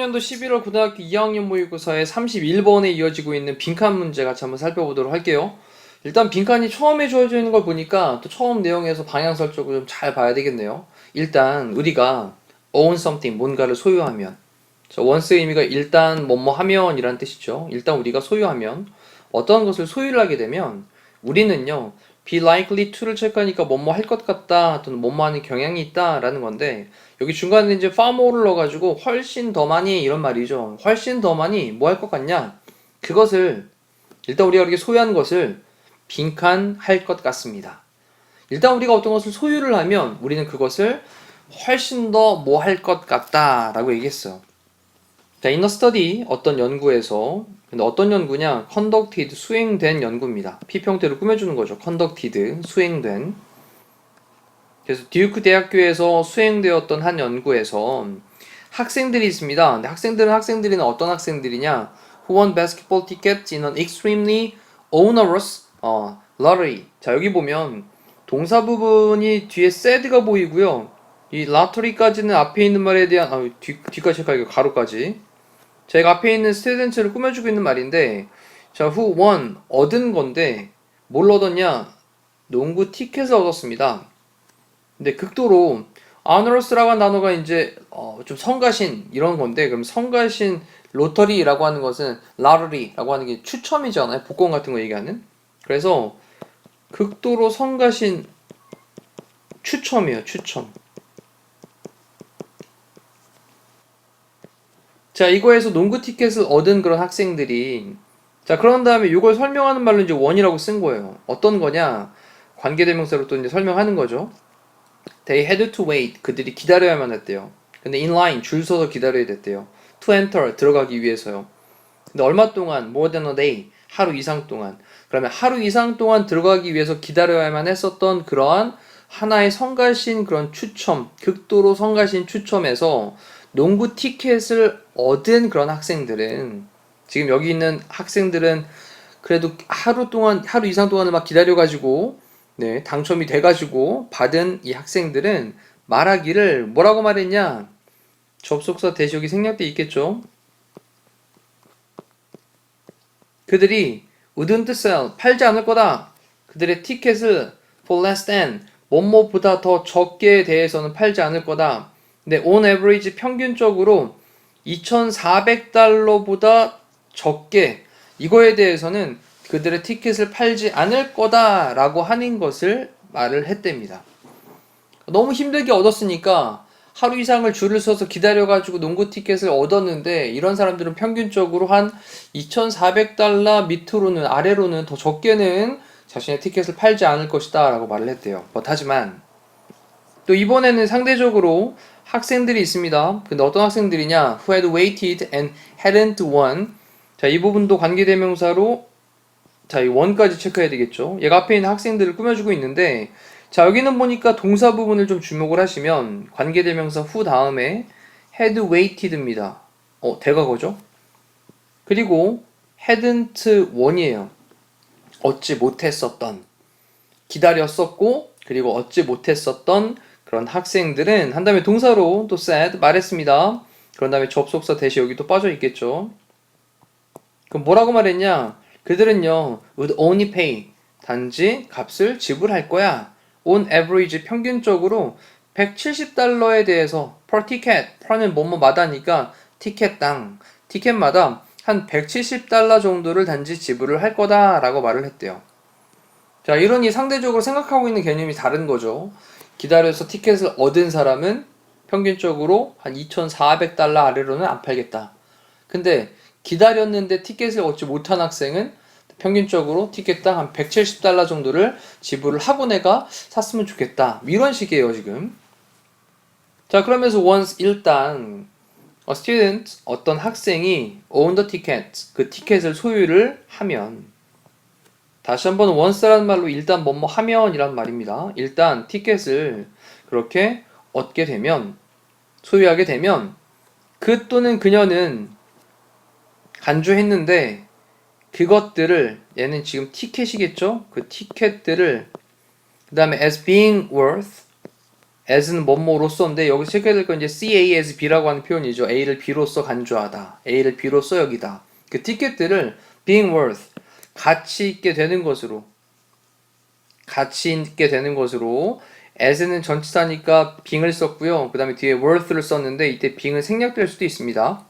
년도 11월 고등학교 2학년 모의고사의 31번에 이어지고 있는 빈칸 문제 같이 한번 살펴보도록 할게요. 일단 빈칸이 처음에 주어져 있는 걸 보니까 또 처음 내용에서 방향 설정을 좀 잘 봐야 되겠네요. 일단 우리가 own something, 뭔가를 소유하면, once의 의미가 일단 뭐뭐 하면 이란 뜻이죠. 일단 우리가 소유하면, 어떤 것을 소유를 하게 되면 우리는요 be likely to를 체크하니까 뭐뭐 할 것 같다 또는 뭐뭐 하는 경향이 있다 라는 건데, 여기 중간에 이제 far more를 넣어가지고 훨씬 더 많이 이런 말이죠. 훨씬 더 많이 뭐 할 것 같냐, 그것을 일단 우리가 이렇게 소유한 것을 빈칸 할 것 같습니다. 일단 우리가 어떤 것을 소유를 하면 우리는 그것을 훨씬 더 뭐 할 것 같다 라고 얘기했어요. 자, in a study, 어떤 연구에서, 근데 어떤 연구냐? conducted, 수행된 연구입니다. P형태로 꾸며주는 거죠. conducted, 수행된. 그래서 듀크 대학교에서 수행되었던 한 연구에서 학생들이 있습니다. 근데 학생들은 어떤 학생들이냐? Who won basketball tickets in an extremely onerous lottery. 자, 여기 보면 동사 부분이 뒤에 sad가 보이고요. 이 lottery까지는 앞에 있는 말에 대한 뒤까지 체크하기가 가로까지. 제가 앞에 있는 스튜던트를 꾸며주고 있는 말인데, 자, who won, 얻은 건데, 뭘 얻었냐? 농구 티켓을 얻었습니다. 근데 극도로, honors라고 한 단어가 이제, 좀 성가신, 이런 건데, 그럼 성가신 로터리라고 하는 것은, lottery라고 하는 게 추첨이잖아요. 복권 같은 거 얘기하는. 그래서, 극도로 성가신 추첨이에요, 추첨. 자, 이거에서 농구 티켓을 얻은 그런 학생들이, 자, 그런 다음에 이걸 설명하는 말로 이제 원이라고 쓴 거예요. 어떤 거냐? 관계대명사로 또 이제 설명하는 거죠. They had to wait. 그들이 기다려야만 했대요. 근데 in line, 줄 서서 기다려야 됐대요. To enter, 들어가기 위해서요. 근데 얼마 동안? More than a day. 하루 이상 동안. 그러면 하루 이상 동안 들어가기 위해서 기다려야만 했었던 그러한 하나의 성가신 그런 추첨, 극도로 성가신 추첨에서 농구 티켓을 얻은 그런 학생들은, 지금 여기 있는 학생들은 그래도 하루 이상 동안을 막 기다려가지고, 네, 당첨이 돼가지고 받은 이 학생들은 말하기를 뭐라고 말했냐? 접속사 대시 여기 생략돼 있겠죠? 그들이 wouldn't sell, 팔지 않을 거다. 그들의 티켓을 for less than, 뭐뭐보다 더 적게에 대해서는 팔지 않을 거다. 근데 on average, 평균적으로 2,400달러보다 적게, 이거에 대해서는 그들의 티켓을 팔지 않을 거다라고 하는 것을 말을 했답니다. 너무 힘들게 얻었으니까 하루 이상을 줄을 서서 기다려가지고 농구 티켓을 얻었는데, 이런 사람들은 평균적으로 한 2,400달러 밑으로는, 아래로는 더 적게는 자신의 티켓을 팔지 않을 것이다 라고 말을 했대요. 하지만 또 이번에는 상대적으로 학생들이 있습니다. 근데 어떤 학생들이냐? Who had waited and hadn't won. 자, 이 부분도 관계대명사로, 자, 이 원까지 체크해야 되겠죠. 얘가 앞에 있는 학생들을 꾸며주고 있는데, 자, 여기는 보니까 동사 부분을 좀 주목을 하시면 관계대명사 who 다음에 had waited입니다. 대과거죠. 그리고 hadn't won이에요. 얻지 못했었던, 기다렸었고 그리고 얻지 못했었던 그런 학생들은 한 다음에 동사로 또 said, 말했습니다. 그런 다음에 접속사 대시 여기 또 빠져 있겠죠. 그럼 뭐라고 말했냐? 그들은요 would only pay, 단지 값을 지불할 거야. on average, 평균적으로 170달러에 대해서 per ticket, per는 뭐뭐마다니까 티켓당, 티켓마다 한 170달러 정도를 단지 지불을 할 거다 라고 말을 했대요. 자, 이러니 상대적으로 생각하고 있는 개념이 다른 거죠. 기다려서 티켓을 얻은 사람은 평균적으로 한 2,400달러 아래로는 안 팔겠다. 근데 기다렸는데 티켓을 얻지 못한 학생은 평균적으로 티켓당 한 170달러 정도를 지불을 하고 내가 샀으면 좋겠다. 이런 식이에요, 지금. 자, 그러면서 once, 일단 a student, 어떤 학생이 own the ticket, 그 티켓을 소유를 하면, 다시 한번 once라는 말로 일단 뭐뭐 하면 이란 말입니다. 일단 티켓을 그렇게 얻게 되면, 소유하게 되면, 그 또는 그녀는 간주했는데 그것들을 얘는 지금 티켓이겠죠? 그 티켓들을 그 다음에 as being worth as는 뭐뭐로서인데 여기서 체크해야 될 건 이제 CA as B라고 하는 표현이죠. A를 B로서 간주하다. A를 B로서 여기다. 그 티켓들을 being worth 가치 있게 되는 것으로 as는 전치사니까 being을 썼고요. 그 다음에 뒤에 worth를 썼는데 이때 being은 생략될 수도 있습니다.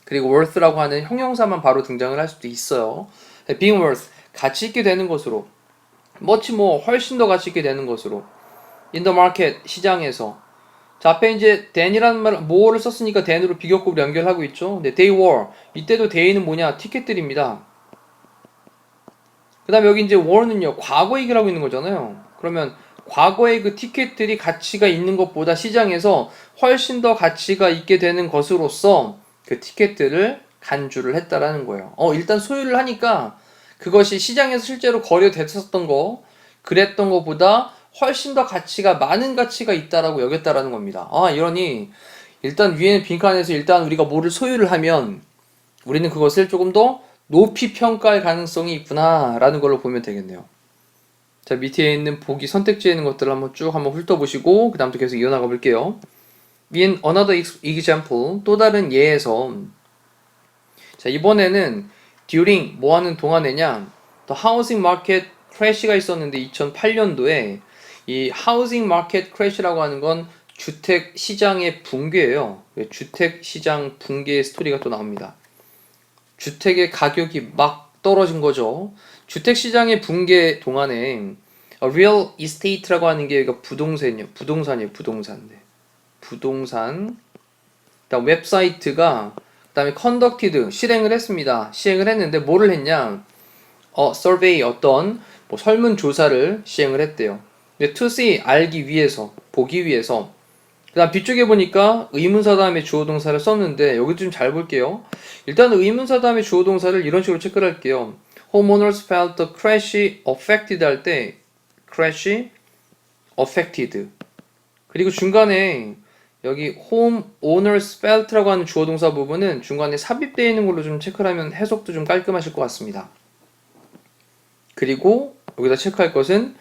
그리고 worth라고 하는 형용사만 바로 등장을 할 수도 있어요. being worth 가치 있게 되는 것으로 훨씬 더 가치 있게 되는 것으로 in the market 시장에서 자 앞에 이제 than이라는 말 more를 썼으니까 than으로 비교급을 연결하고 있죠. 근데 they were 이때도 they는 뭐냐 티켓들입니다. 그 다음에 여기 이제 were는요 과거 얘기를 하고 있는 거잖아요. 그러면 과거의 그 티켓들이 가치가 있는 것보다 시장에서 훨씬 더 가치가 있게 되는 것으로서 그 티켓들을 간주를 했다라는 거예요. 일단 소유를 하니까 그것이 시장에서 실제로 거래됐었던 거 그랬던 것보다 훨씬 더 많은 가치가 있다라고 여겼다라는 겁니다. 이러니 일단 위에는 빈칸에서 일단 우리가 뭐를 소유를 하면 우리는 그것을 조금 더 높이 평가할 가능성이 있구나라는 걸로 보면 되겠네요. 자 밑에 있는 보기 선택지에 있는 것들을 한번 훑어보시고 그 다음부터 계속 이어나가 볼게요. In another example 또 다른 예에서 자 이번에는 during 뭐하는 동안에냐 The housing market crash가 있었는데 2008년도에 이 housing market crash라고 하는 건 주택 시장의 붕괴예요. 주택 시장 붕괴의 스토리가 또 나옵니다. 주택의 가격이 막 떨어진 거죠. 주택 시장의 붕괴 동안에 real estate라고 하는 게 부동산이에요. 부동산. 그다음 웹사이트가 그다음에 conducted 시행을 했습니다. 시행을 했는데 뭐를 했냐? survey 어떤 설문 조사를 시행을 했대요. 근데 to see 알기 위해서 보기 위해서 그다음 뒤쪽에 보니까 의문사 다음에 주어 동사를 썼는데 여기 좀 잘 볼게요. 일단 의문사 다음에 주어 동사를 이런 식으로 체크를 할게요. Homeowners felt the crash affected 할 때 crash affected 그리고 중간에 여기 homeowners felt라고 하는 주어 동사 부분은 중간에 삽입되어 있는 걸로 좀 체크를 하면 해석도 좀 깔끔하실 것 같습니다. 그리고 여기다 체크할 것은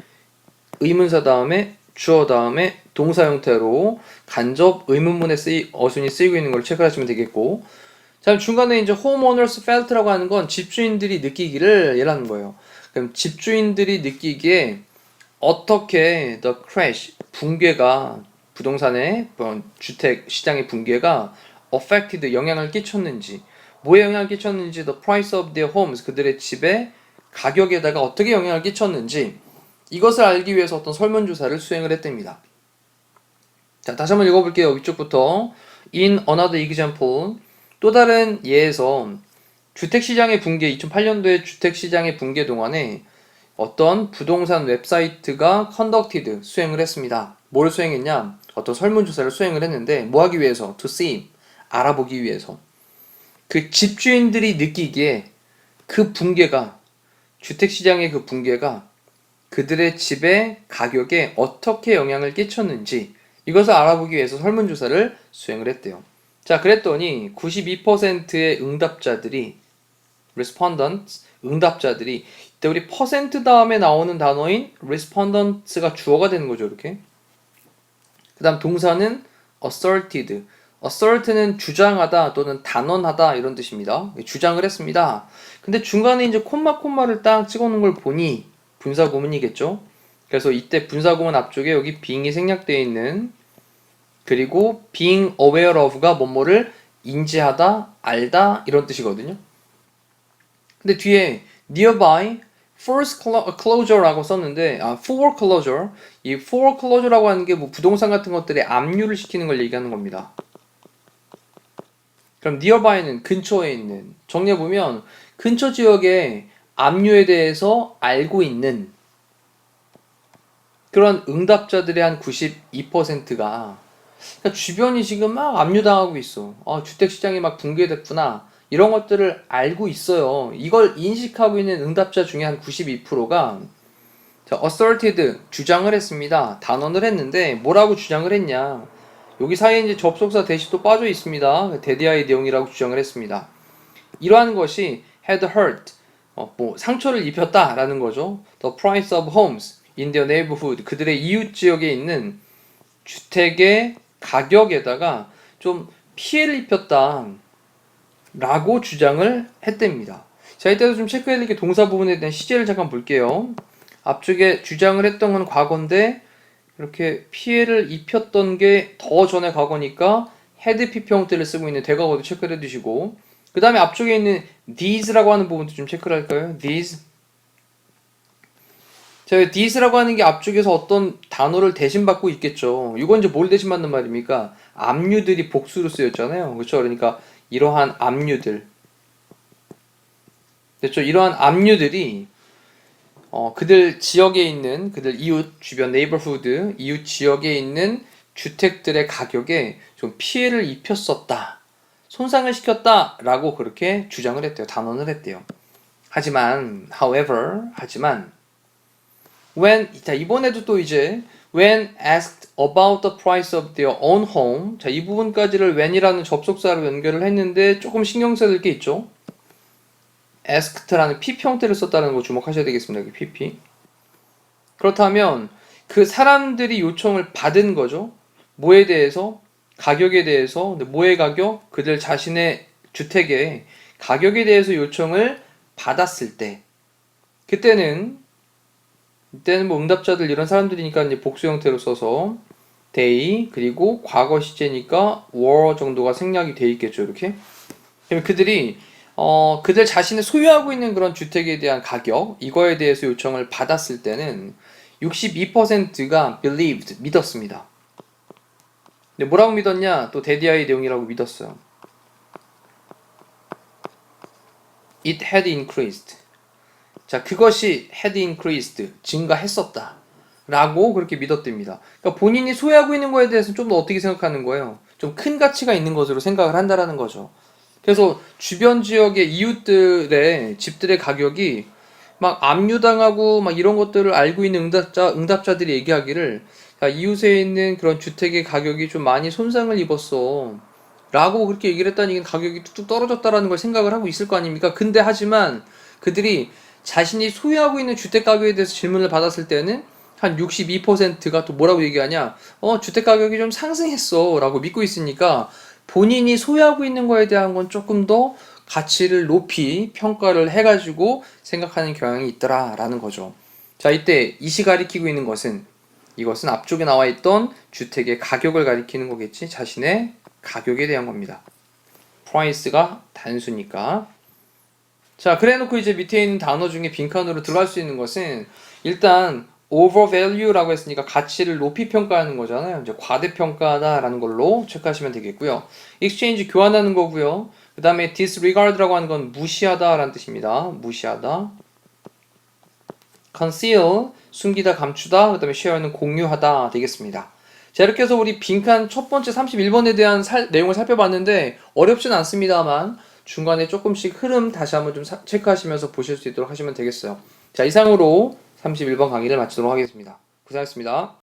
의문사 다음에 주어 다음에 동사 형태로 간접 의문문에 어순이 쓰이고 있는 걸 체크하시면 되겠고 자 중간에 이제 homeowners felt라고 하는 건 집주인들이 느끼기를 얘라는 거예요. 그럼 집주인들이 느끼기에 어떻게 the crash 붕괴가 부동산의 주택 시장의 붕괴가 affected 영향을 끼쳤는지 뭐에 영향을 끼쳤는지 the price of their homes 그들의 집의 가격에다가 어떻게 영향을 끼쳤는지 이것을 알기 위해서 어떤 설문조사를 수행을 했답니다. 자 다시 한번 읽어볼게요. 위쪽부터 in another example 또 다른 예에서 주택시장의 붕괴 2008년도에 주택시장의 붕괴 동안에 어떤 부동산 웹사이트가 conducted 수행을 했습니다. 뭘 수행했냐? 어떤 설문조사를 수행을 했는데 뭐 하기 위해서? to see 알아보기 위해서 그 집주인들이 느끼기에 그 붕괴가 주택시장의 그 붕괴가 그들의 집의 가격에 어떻게 영향을 끼쳤는지 이것을 알아보기 위해서 설문조사를 수행을 했대요. 자 그랬더니 92%의 응답자들이 respondents 응답자들이 이때 우리 퍼센트 다음에 나오는 단어인 respondents가 주어가 되는 거죠. 이렇게 그 다음 동사는 asserted assert는 주장하다 또는 단언하다 이런 뜻입니다. 주장을 했습니다. 근데 중간에 이제 콤마를 딱 찍어놓은 걸 보니 분사구문이겠죠. 그래서 이때 분사구문 앞쪽에 여기 being이 생략되어 있는 그리고 being aware of가 뭐뭐를 인지하다, 알다 이런 뜻이거든요. 근데 뒤에 nearby foreclosure라고 썼는데 foreclosure 이 foreclosure라고 하는 게 부동산 같은 것들에 압류를 시키는 걸 얘기하는 겁니다. 그럼 nearby는 근처에 있는 정리해 보면 근처 지역에 압류에 대해서 알고 있는 그런 응답자들의 한 92%가 그러니까 주변이 지금 막 압류당하고 있어. 주택시장이 막 붕괴됐구나. 이런 것들을 알고 있어요. 이걸 인식하고 있는 응답자 중에 한 92%가 asserted 주장을 했습니다. 단언을 했는데 뭐라고 주장을 했냐? 여기 사이에 이제 접속사 대시도 빠져 있습니다. 대디아의 내용이라고 주장을 했습니다. 이러한 것이 had hurt 뭐 상처를 입혔다라는 거죠. The price of homes in their neighborhood. 그들의 이웃 지역에 있는 주택의 가격에다가 좀 피해를 입혔다라고 주장을 했답니다. 자, 이때도 좀 체크해야 될 게 동사 부분에 대한 시제를 잠깐 볼게요. 앞쪽에 주장을 했던 건 과거인데 이렇게 피해를 입혔던 게 더 전에 과거니까 had PP 형태를 쓰고 있는 대과거도 체크를 해두시고, 그 다음에 앞쪽에 있는 these라고 하는 부분도 좀 체크를 할까요? these. 자, these라고 하는 게 앞쪽에서 어떤 단어를 대신받고 있겠죠. 이건 이제 뭘 대신받는 말입니까? 압류들이 복수로 쓰였잖아요. 그렇죠? 그러니까 이러한 압류들. 됐죠? 이러한 압류들이 그들 지역에 있는, 그들 이웃 주변 네이버후드, 이웃 지역에 있는 주택들의 가격에 좀 피해를 입혔었다, 손상을 시켰다라고 그렇게 주장을 했대요. 단언을 했대요. 하지만 하지만 자, 이번에도 또 이제 when asked about the price of their own home, 자, 이 부분까지를 when이라는 접속사로 연결을 했는데 조금 신경 써야 될 게 있죠. asked라는 PP 형태를 썼다는 거 주목하셔야 되겠습니다. 여기 PP. 그렇다면 그 사람들이 요청을 받은 거죠. 뭐에 대해서? 가격에 대해서. 근데 뭐의 가격? 그들 자신의 주택의 가격에 대해서 요청을 받았을 때, 이때는 뭐 응답자들 이런 사람들이니까 이제 복수 형태로 써서 they, 그리고 과거 시제니까 were 정도가 생략이 돼 있겠죠. 이렇게. 그러면 그들이 그들 자신이 소유하고 있는 그런 주택에 대한 가격, 이거에 대해서 요청을 받았을 때는 62%가 believed, 믿었습니다. 근데 뭐라고 믿었냐? 또 데디아의 내용이라고 믿었어요. It had increased. 자, 그것이 had increased, 증가했었다 라고 그렇게 믿었답니다. 그러니까 본인이 소유하고 있는 거에 대해서 좀 더 어떻게 생각하는 거예요? 좀 큰 가치가 있는 것으로 생각을 한다라는 거죠. 그래서 주변 지역의 이웃들의 집들의 가격이 막 압류당하고 막 이런 것들을 알고 있는 응답자들이 얘기하기를, 야, 이웃에 있는 그런 주택의 가격이 좀 많이 손상을 입었어 라고 그렇게 얘기를 했다니 가격이 뚝뚝 떨어졌다라는 걸 생각을 하고 있을 거 아닙니까? 근데 하지만 그들이 자신이 소유하고 있는 주택 가격에 대해서 질문을 받았을 때는 한 62%가 또 뭐라고 얘기하냐? 주택 가격이 좀 상승했어 라고 믿고 있으니까 본인이 소유하고 있는 거에 대한 건 조금 더 가치를 높이 평가를 해가지고 생각하는 경향이 있더라라는 거죠. 자, 이때 이시 가리키고 있는 것은, 이것은 앞쪽에 나와 있던 주택의 가격을 가리키는 거겠지. 자신의 가격에 대한 겁니다. price가 단수니까. 자, 그래 놓고 이제 밑에 있는 단어 중에 빈칸으로 들어갈 수 있는 것은 일단 overvalue라고 했으니까 가치를 높이 평가하는 거잖아요. 이제 과대평가다라는 걸로 체크하시면 되겠고요. exchange 교환하는 거고요. 그 다음에 disregard라고 하는 건 무시하다라는 뜻입니다. 무시하다. conceal, 숨기다, 감추다. 그 다음에 share는 공유하다 되겠습니다. 자, 이렇게 해서 우리 빈칸 첫 번째 31번에 대한 내용을 살펴봤는데 어렵진 않습니다만 중간에 조금씩 흐름 다시 한번 좀 체크하시면서 보실 수 있도록 하시면 되겠어요. 자, 이상으로 31번 강의를 마치도록 하겠습니다. 고생하셨습니다.